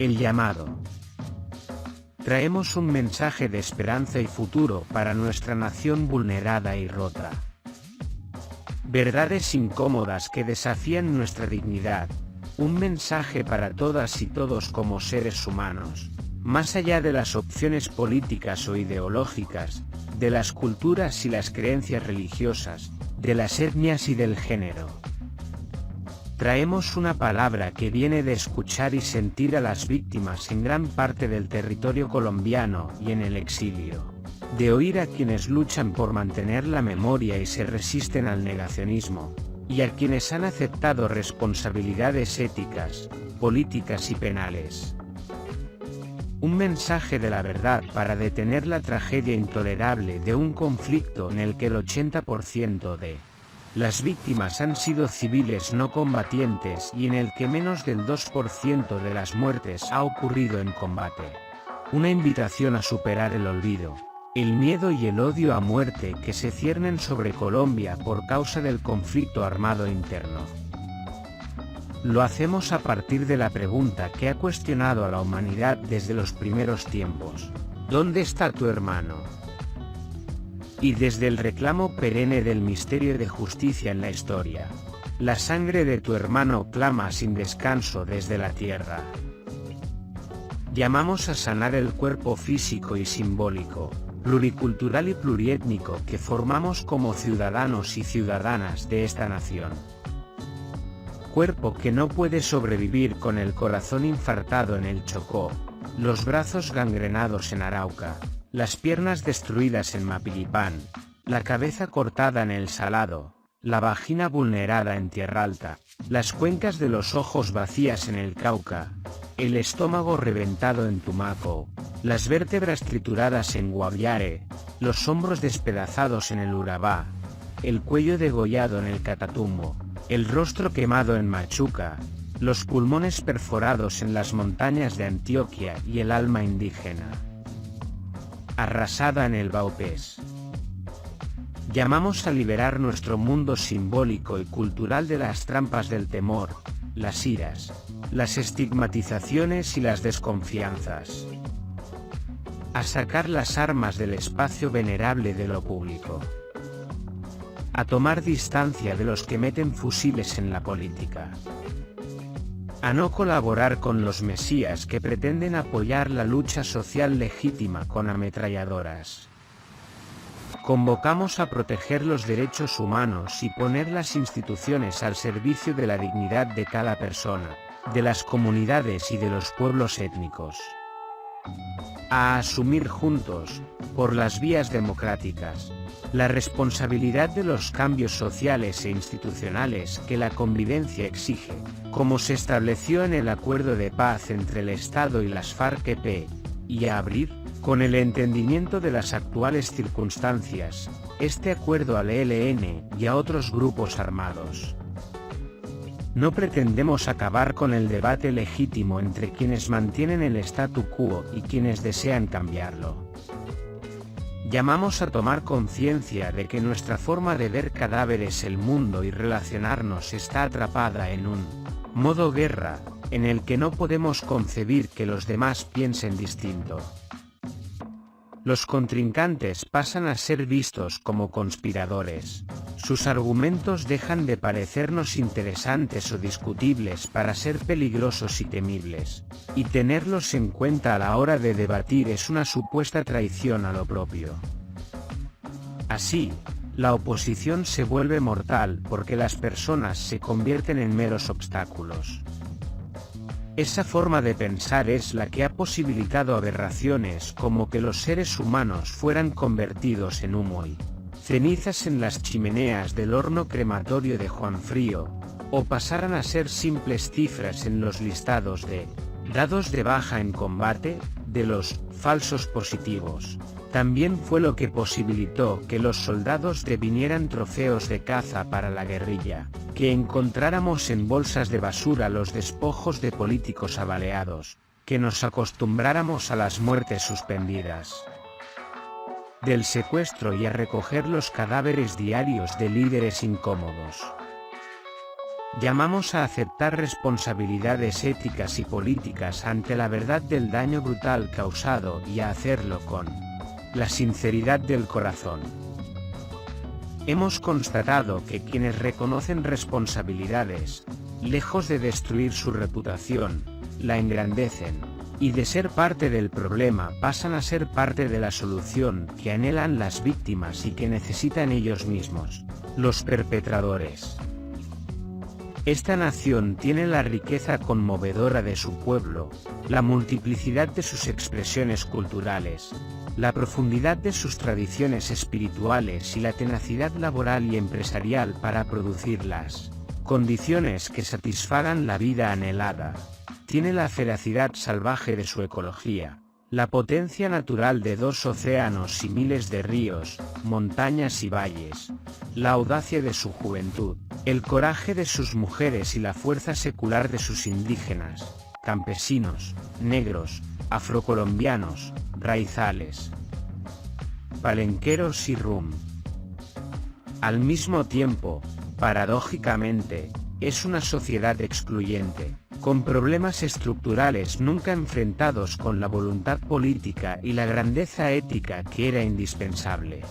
El llamado. Traemos un mensaje de esperanza y futuro para nuestra nación vulnerada y rota. Verdades incómodas que desafían nuestra dignidad. Un mensaje para todas y todos como seres humanos, más allá de las opciones políticas o ideológicas, de las culturas y las creencias religiosas, de las etnias y del género. Traemos una palabra que viene de escuchar y sentir a las víctimas en gran parte del territorio colombiano y en el exilio, de oír a quienes luchan por mantener la memoria y se resisten al negacionismo, y a quienes han aceptado responsabilidades éticas, políticas y penales. Un mensaje de la verdad para detener la tragedia intolerable de un conflicto en el que el 80% de las víctimas han sido civiles no combatientes y en el que menos del 2% de las muertes ha ocurrido en combate. Una invitación a superar el olvido, el miedo y el odio a muerte que se ciernen sobre Colombia por causa del conflicto armado interno. Lo hacemos a partir de la pregunta que ha cuestionado a la humanidad desde los primeros tiempos: ¿dónde está tu hermano? Y desde el reclamo perenne del misterio de justicia en la historia: la sangre de tu hermano clama sin descanso desde la tierra. Llamamos a sanar el cuerpo físico y simbólico, pluricultural y pluriétnico que formamos como ciudadanos y ciudadanas de esta nación. Cuerpo que no puede sobrevivir con el corazón infartado en el Chocó, los brazos gangrenados en Arauca, las piernas destruidas en Mapilipán, la cabeza cortada en el Salado, la vagina vulnerada en Tierra Alta, las cuencas de los ojos vacías en el Cauca, el estómago reventado en Tumaco, las vértebras trituradas en Guaviare, los hombros despedazados en el Urabá, el cuello degollado en el Catatumbo, el rostro quemado en Machuca, los pulmones perforados en las montañas de Antioquia y el alma indígena arrasada en el Baupés. Llamamos a liberar nuestro mundo simbólico y cultural de las trampas del temor, las iras, las estigmatizaciones y las desconfianzas. A sacar las armas del espacio venerable de lo público. A tomar distancia de los que meten fusiles en la política. A no colaborar con los mesías que pretenden apoyar la lucha social legítima con ametralladoras. Convocamos a proteger los derechos humanos y poner las instituciones al servicio de la dignidad de cada persona, de las comunidades y de los pueblos étnicos. A asumir juntos, por las vías democráticas, la responsabilidad de los cambios sociales e institucionales que la convivencia exige, como se estableció en el acuerdo de paz entre el Estado y las FARC-EP, y a abrir, con el entendimiento de las actuales circunstancias, este acuerdo al ELN y a otros grupos armados. No pretendemos acabar con el debate legítimo entre quienes mantienen el statu quo y quienes desean cambiarlo. Llamamos a tomar conciencia de que nuestra forma de ver cadáveres, el mundo y relacionarnos está atrapada en un modo guerra, en el que no podemos concebir que los demás piensen distinto. Los contrincantes pasan a ser vistos como conspiradores. Sus argumentos dejan de parecernos interesantes o discutibles para ser peligrosos y temibles, y tenerlos en cuenta a la hora de debatir es una supuesta traición a lo propio. Así, la oposición se vuelve mortal porque las personas se convierten en meros obstáculos. Esa forma de pensar es la que ha posibilitado aberraciones como que los seres humanos fueran convertidos en humo y cenizas en las chimeneas del horno crematorio de Juan Frío, o pasaran a ser simples cifras en los listados de dados de baja en combate, de los falsos positivos. También fue lo que posibilitó que los soldados devinieran trofeos de caza para la guerrilla, que encontráramos en bolsas de basura los despojos de políticos abaleados, que nos acostumbráramos a las muertes suspendidas del secuestro y a recoger los cadáveres diarios de líderes incómodos. Llamamos a aceptar responsabilidades éticas y políticas ante la verdad del daño brutal causado y a hacerlo con la sinceridad del corazón. Hemos constatado que quienes reconocen responsabilidades, lejos de destruir su reputación, la engrandecen, y de ser parte del problema pasan a ser parte de la solución que anhelan las víctimas y que necesitan ellos mismos, los perpetradores. Esta nación tiene la riqueza conmovedora de su pueblo, la multiplicidad de sus expresiones culturales, la profundidad de sus tradiciones espirituales y la tenacidad laboral y empresarial para producir las condiciones que satisfagan la vida anhelada. Tiene la feracidad salvaje de su ecología, la potencia natural de 2 océanos y miles de ríos, montañas y valles, la audacia de su juventud, el coraje de sus mujeres y la fuerza secular de sus indígenas, campesinos, negros, afrocolombianos, raizales, palenqueros y rum. Al mismo tiempo, paradójicamente, es una sociedad excluyente, con problemas estructurales nunca enfrentados con la voluntad política y la grandeza ética que era indispensable.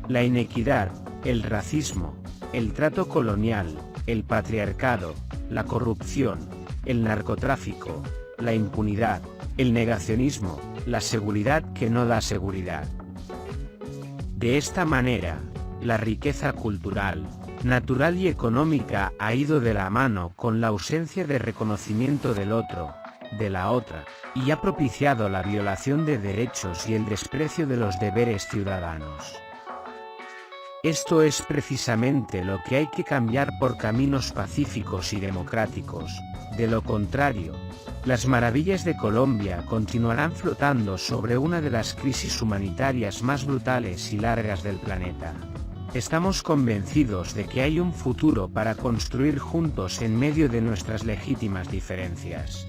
La inequidad, el racismo, el trato colonial, el patriarcado, la corrupción, el narcotráfico, la impunidad, el negacionismo, la seguridad que no da seguridad. De esta manera, la riqueza cultural, natural y económica ha ido de la mano con la ausencia de reconocimiento del otro, de la otra, y ha propiciado la violación de derechos y el desprecio de los deberes ciudadanos. Esto es precisamente lo que hay que cambiar por caminos pacíficos y democráticos. De lo contrario, las maravillas de Colombia continuarán flotando sobre una de las crisis humanitarias más brutales y largas del planeta. Estamos convencidos de que hay un futuro para construir juntos en medio de nuestras legítimas diferencias.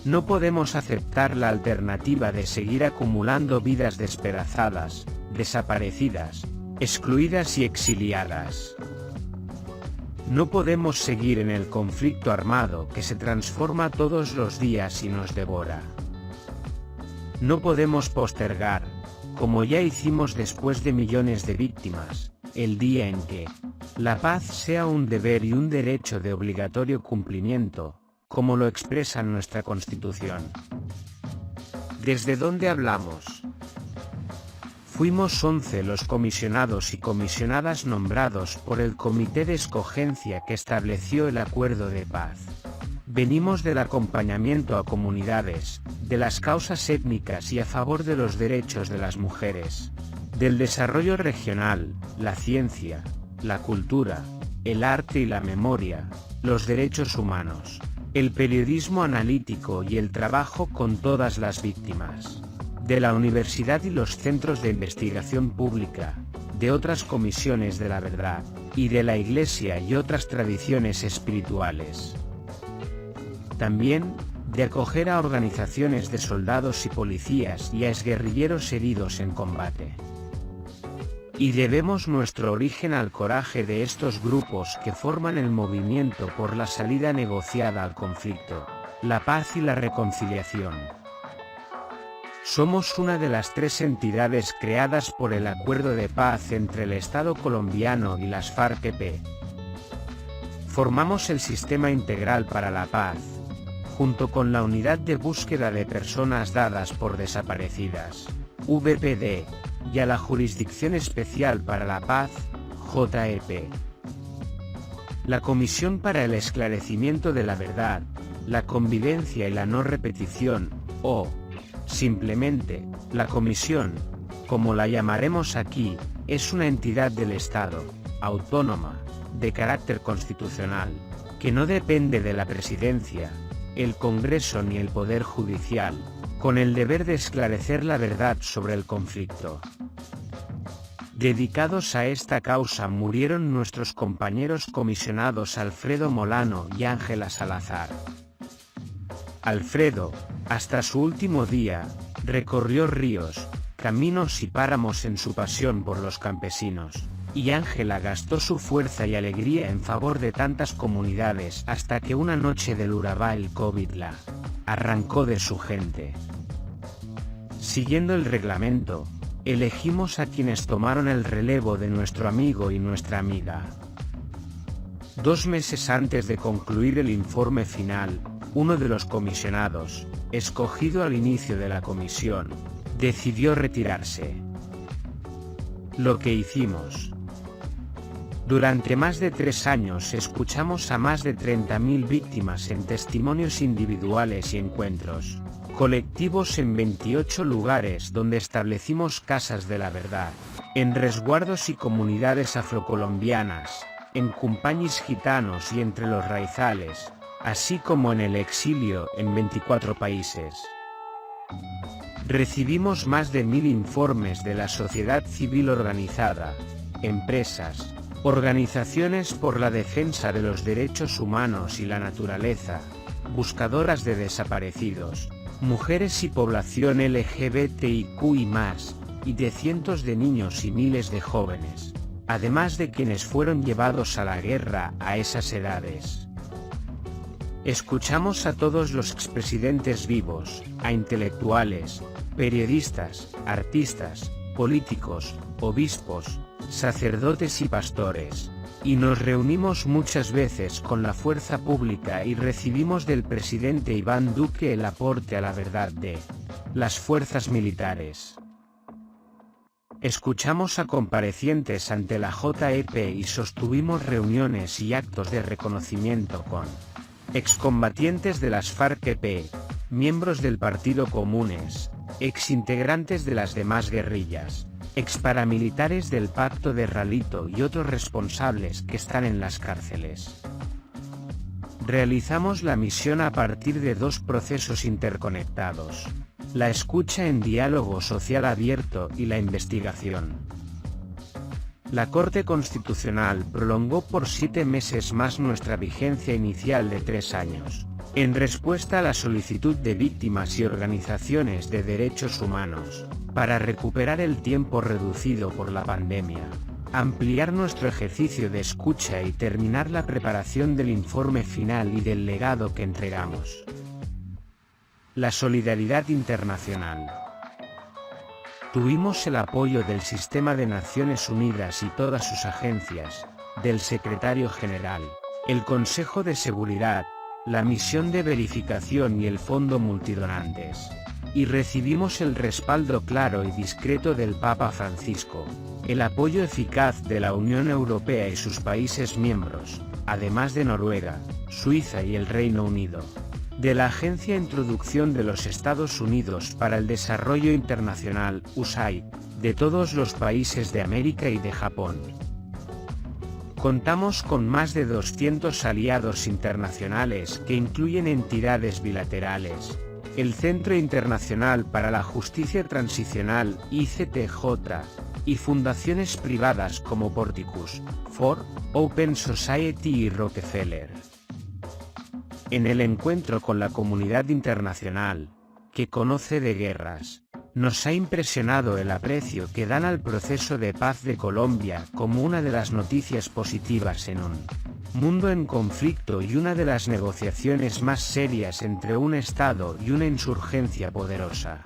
No podemos aceptar la alternativa de seguir acumulando vidas despedazadas, desaparecidas, excluidas y exiliadas. No podemos seguir en el conflicto armado que se transforma todos los días y nos devora. No podemos postergar, como ya hicimos después de millones de víctimas, el día en que la paz sea un deber y un derecho de obligatorio cumplimiento, como lo expresa nuestra Constitución. ¿Desde dónde hablamos? Fuimos 11 los comisionados y comisionadas nombrados por el Comité de Escogencia que estableció el Acuerdo de Paz. Venimos del acompañamiento a comunidades, de las causas étnicas y a favor de los derechos de las mujeres, del desarrollo regional, la ciencia, la cultura, el arte y la memoria, los derechos humanos, el periodismo analítico y el trabajo con todas las víctimas, de la universidad y los centros de investigación pública, de otras comisiones de la verdad, y de la Iglesia y otras tradiciones espirituales. También, de acoger a organizaciones de soldados y policías y a exguerrilleros heridos en combate. Y debemos nuestro origen al coraje de estos grupos que forman el movimiento por la salida negociada al conflicto, la paz y la reconciliación. Somos una de las 3 entidades creadas por el Acuerdo de Paz entre el Estado colombiano y las FARC-EP. Formamos el Sistema Integral para la Paz, junto con la Unidad de Búsqueda de Personas Dadas por Desaparecidas, VPD, y a la Jurisdicción Especial para la Paz, JEP. La Comisión para el Esclarecimiento de la Verdad, la Convivencia y la No Repetición, o, simplemente, la Comisión, como la llamaremos aquí, es una entidad del Estado, autónoma, de carácter constitucional, que no depende de la Presidencia, el Congreso ni el Poder Judicial, con el deber de esclarecer la verdad sobre el conflicto. Dedicados a esta causa murieron nuestros compañeros comisionados Alfredo Molano y Ángela Salazar. Alfredo, hasta su último día, recorrió ríos, caminos y páramos en su pasión por los campesinos, y Ángela gastó su fuerza y alegría en favor de tantas comunidades hasta que una noche del Urabá el COVID la arrancó de su gente. Siguiendo el reglamento, elegimos a quienes tomaron el relevo de nuestro amigo y nuestra amiga. 2 meses antes de concluir el informe final, uno de los comisionados, escogido al inicio de la comisión, decidió retirarse. Lo que hicimos. Durante más de 3 años escuchamos a más de 30.000 víctimas en testimonios individuales y encuentros colectivos en 28 lugares donde establecimos casas de la verdad, en resguardos y comunidades afrocolombianas, en cumpañis gitanos y entre los raizales, así como en el exilio en 24 países. Recibimos más de 1000 informes de la sociedad civil organizada, empresas, organizaciones por la defensa de los derechos humanos y la naturaleza, buscadoras de desaparecidos, mujeres y población LGBTIQ+, y de cientos de niños y miles de jóvenes, además de quienes fueron llevados a la guerra a esas edades. Escuchamos a todos los expresidentes vivos, a intelectuales, periodistas, artistas, políticos, obispos, sacerdotes y pastores, y nos reunimos muchas veces con la fuerza pública y recibimos del presidente Iván Duque el aporte a la verdad de las fuerzas militares. Escuchamos a comparecientes ante la JEP y sostuvimos reuniones y actos de reconocimiento con excombatientes de las FARC-EP, miembros del Partido Comunes, exintegrantes de las demás guerrillas, exparamilitares del Pacto de Ralito y otros responsables que están en las cárceles. Realizamos la misión a partir de 2 procesos interconectados: la escucha en diálogo social abierto y la investigación. La Corte Constitucional prolongó por 7 meses más nuestra vigencia inicial de 3 años, en respuesta a la solicitud de víctimas y organizaciones de derechos humanos, para recuperar el tiempo reducido por la pandemia, ampliar nuestro ejercicio de escucha y terminar la preparación del informe final y del legado que entregamos. La solidaridad internacional. Tuvimos el apoyo del Sistema de Naciones Unidas y todas sus agencias, del Secretario General, el Consejo de Seguridad, la Misión de Verificación y el Fondo Multidonantes. Y recibimos el respaldo claro y discreto del Papa Francisco, el apoyo eficaz de la Unión Europea y sus países miembros, además de Noruega, Suiza y el Reino Unido, de la Agencia Introducción de los Estados Unidos para el Desarrollo Internacional, USAID, de todos los países de América y de Japón. Contamos con más de 200 aliados internacionales que incluyen entidades bilaterales, el Centro Internacional para la Justicia Transicional, ICTJ, y fundaciones privadas como Porticus, Ford, Open Society y Rockefeller. En el encuentro con la comunidad internacional, que conoce de guerras, nos ha impresionado el aprecio que dan al proceso de paz de Colombia como una de las noticias positivas en un mundo en conflicto y una de las negociaciones más serias entre un Estado y una insurgencia poderosa.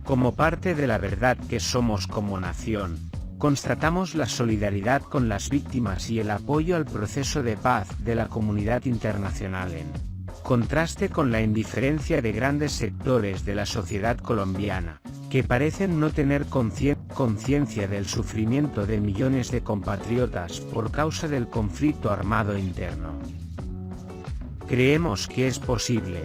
Como parte de la verdad que somos como nación, constatamos la solidaridad con las víctimas y el apoyo al proceso de paz de la comunidad internacional en contraste con la indiferencia de grandes sectores de la sociedad colombiana, que parecen no tener conciencia del sufrimiento de millones de compatriotas por causa del conflicto armado interno. Creemos que es posible.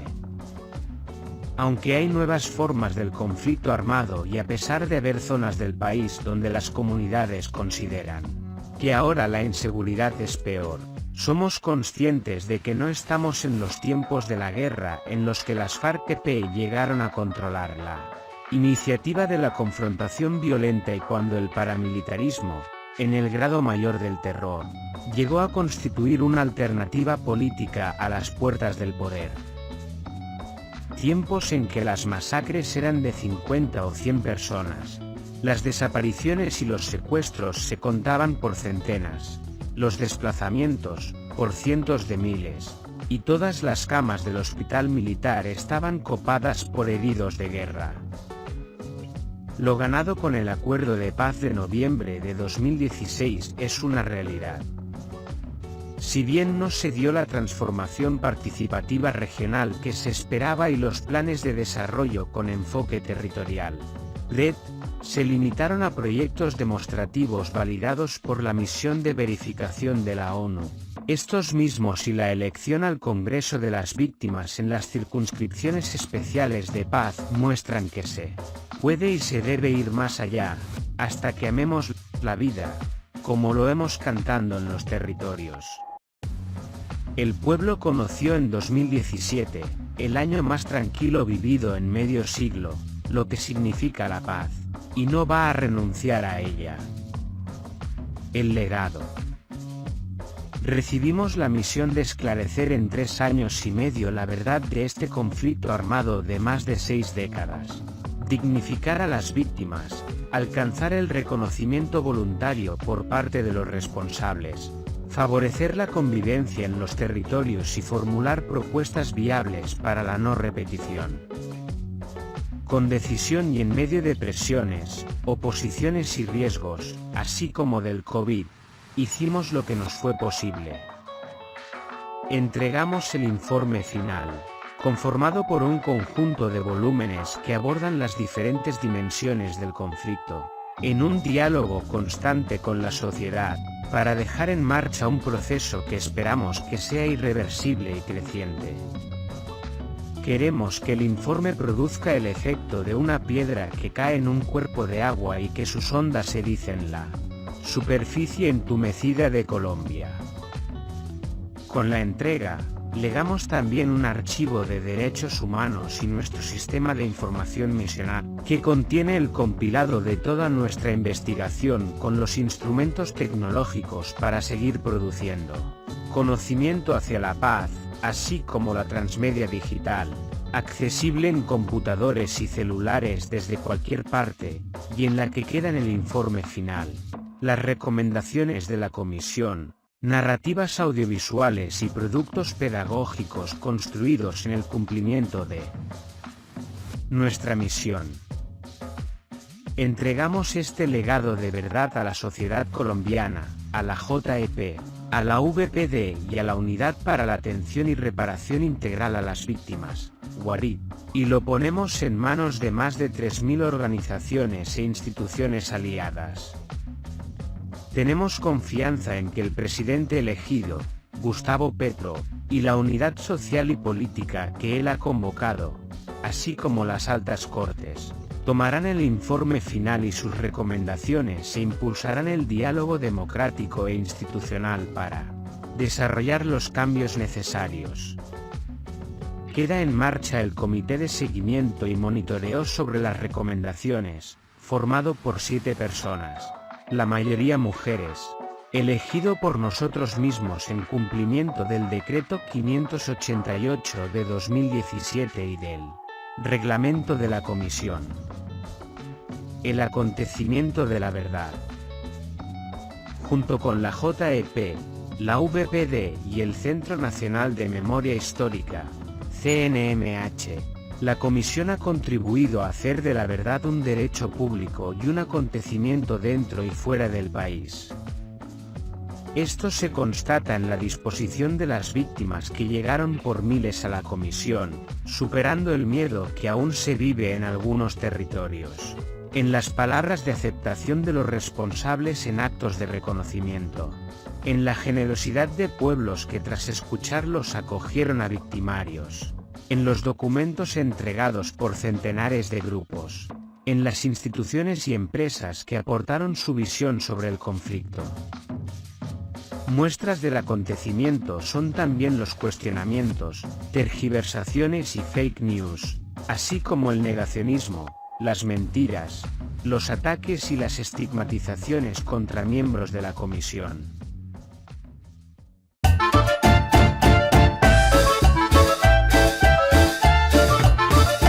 Aunque hay nuevas formas del conflicto armado y a pesar de haber zonas del país donde las comunidades consideran que ahora la inseguridad es peor, somos conscientes de que no estamos en los tiempos de la guerra en los que las FARC-EP llegaron a controlar la iniciativa de la confrontación violenta y cuando el paramilitarismo, en el grado mayor del terror, llegó a constituir una alternativa política a las puertas del poder. Tiempos en que las masacres eran de 50 o 100 personas, Las desapariciones y los secuestros se contaban por centenas, los desplazamientos, por cientos de miles, y todas las camas del hospital militar estaban copadas por heridos de guerra. Lo ganado con el acuerdo de paz de noviembre de 2016 es una realidad. Si bien no se dio la transformación participativa regional que se esperaba y los planes de desarrollo con enfoque territorial, se limitaron a proyectos demostrativos validados por la misión de verificación de la ONU. Estos mismos y la elección al Congreso de las Víctimas en las circunscripciones especiales de paz muestran que se puede y se debe ir más allá, hasta que amemos la vida, como lo hemos cantando en los territorios. El pueblo conoció en 2017, el año más tranquilo vivido en medio siglo, lo que significa la paz, y no va a renunciar a ella. El legado. Recibimos la misión de esclarecer en 3 años y medio la verdad de este conflicto armado de más de 6 décadas. Dignificar a las víctimas, alcanzar el reconocimiento voluntario por parte de los responsables, favorecer la convivencia en los territorios y formular propuestas viables para la no repetición. Con decisión y en medio de presiones, oposiciones y riesgos, así como del COVID, hicimos lo que nos fue posible. Entregamos el informe final, conformado por un conjunto de volúmenes que abordan las diferentes dimensiones del conflicto, en un diálogo constante con la sociedad, para dejar en marcha un proceso que esperamos que sea irreversible y creciente. Queremos que el informe produzca el efecto de una piedra que cae en un cuerpo de agua y que sus ondas ericen la superficie entumecida de Colombia. Con la entrega, legamos también un archivo de derechos humanos y nuestro sistema de información misional, que contiene el compilado de toda nuestra investigación con los instrumentos tecnológicos para seguir produciendo conocimiento hacia la paz, así como la transmedia digital, accesible en computadores y celulares desde cualquier parte, y en la que queda en el informe final las recomendaciones de la Comisión, narrativas audiovisuales y productos pedagógicos construidos en el cumplimiento de nuestra misión. Entregamos este legado de verdad a la sociedad colombiana, a la JEP, a la VPD y a la Unidad para la Atención y Reparación Integral a las Víctimas, UARIV, y lo ponemos en manos de más de 3.000 organizaciones e instituciones aliadas. Tenemos confianza en que el presidente elegido, Gustavo Petro, y la unidad social y política que él ha convocado, así como las altas cortes, tomarán el informe final y sus recomendaciones e impulsarán el diálogo democrático e institucional para desarrollar los cambios necesarios. Queda en marcha el Comité de Seguimiento y Monitoreo sobre las recomendaciones, formado por 7 personas, la mayoría mujeres, elegido por nosotros mismos en cumplimiento del Decreto 588 de 2017 y del Reglamento de la Comisión. El acontecimiento de la verdad. Junto con la JEP, la VPD y el Centro Nacional de Memoria Histórica, CNMH, la Comisión ha contribuido a hacer de la verdad un derecho público y un acontecimiento dentro y fuera del país. Esto se constata en la disposición de las víctimas que llegaron por miles a la Comisión, superando el miedo que aún se vive en algunos territorios, en las palabras de aceptación de los responsables en actos de reconocimiento, en la generosidad de pueblos que tras escucharlos acogieron a victimarios, en los documentos entregados por centenares de grupos, en las instituciones y empresas que aportaron su visión sobre el conflicto. Muestras del acontecimiento son también los cuestionamientos, tergiversaciones y fake news, así como el negacionismo, las mentiras, los ataques y las estigmatizaciones contra miembros de la Comisión.